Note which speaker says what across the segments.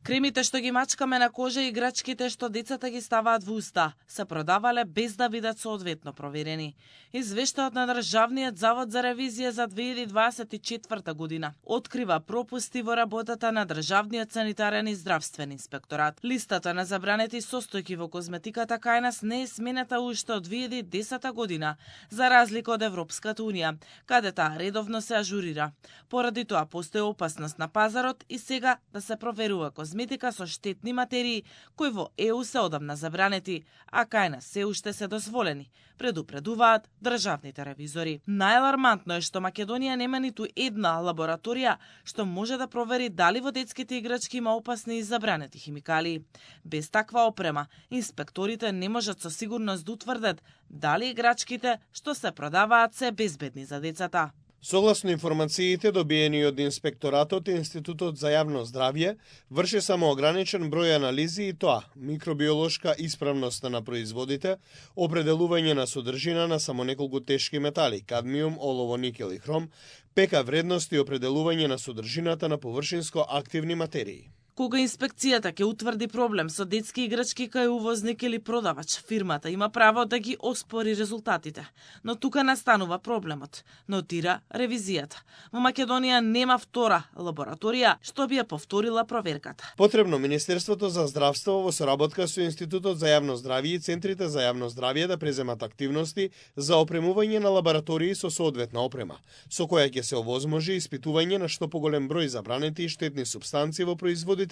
Speaker 1: Кремите што ги мачкаме на кожа и играчките што децата ги ставаат во уста се продавале без да бидат соодветно проверени. Извештајот на Државниот завод за ревизија за 2024 година открива пропусти во работата на Државниот санитарен и здравствен инспекторат. Листата на забранети состојки во козметиката кај нас не е сменета уште од 2010 година, за разлика од Европската унија, каде таа редовно се ажурира. Поради тоа постои опасност на пазарот и сега да се проверува козметика со штетни материи кои во ЕУ се одамна забранети, а кај нас се уште се дозволени, предупредуваат државните ревизори. Најалармантно е што Македонија нема ниту една лабораторија што може да провери дали во детските играчки има опасни и забранети химикалии. Без таква опрема, инспекторите не можат со сигурност да утврдат дали играчките што се продаваат се безбедни за децата.
Speaker 2: Согласно информациите добиени од Инспекторатот, Институтот за јавно здравје врши само ограничен број анализи и тоа микробиолошка исправност на производите, определување на содржина на само неколку тешки метали, кадмиум, олово, никел и хром, ПК вредности и определување на содржината на површинско активни материи.
Speaker 1: Кога инспекцијата ќе утврди проблем со детски играчки кај увозник или продавач, фирмата има право да ги оспори резултатите. Но тука настанува проблемот, нотира ревизијата. Во Македонија нема втора лабораторија што би ја повторила проверката.
Speaker 2: Потребно Министерството за здравство во соработка со Институтот за јавно здравје и центрите за јавно здравје да преземат активности за опремување на лаборатории со соодветна опрема, со која ќе се овозможи испитување на што поголем број забранети и штетни супстанции во производите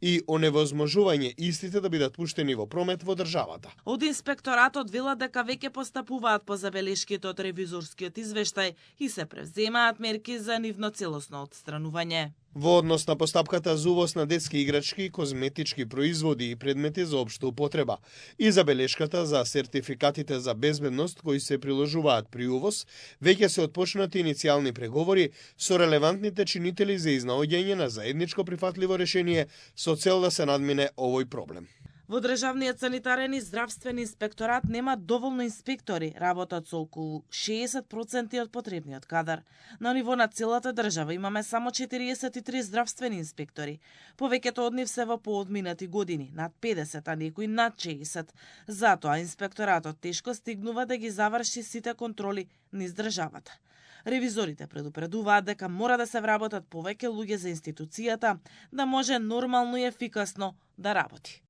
Speaker 2: и оневозможување истите да бидат пуштени во промет во државата.
Speaker 1: Од инспекторатот велат дека веќе постапуваат по забелешките од ревизорскиот извештај и се превземаат мерки за нивно целосно отстранување.
Speaker 2: Во однос на постапката за увоз на детски играчки, козметички производи и предмети за општа употреба и забелешката за сертификатите за безбедност кои се приложуваат при увоз, веќе се отпочнати иницијални преговори со релевантните чинители за изнаоѓање на заедничко прифатливо решение со цел да се надмине овој проблем.
Speaker 1: Во Државниот санитарен и здравствен инспекторат нема доволно инспектори, работат со околу 60% од потребниот кадар. На ниво на целата држава имаме само 43 здравствени инспектори. Повеќето од нив се во поодминати години, над 50, а некои над 60. Затоа инспекторатот тешко стигнува да ги заврши сите контроли низ државата. Ревизорите предупредуваат дека мора да се вработат повеќе луѓе за институцијата да може нормално и ефикасно да работи.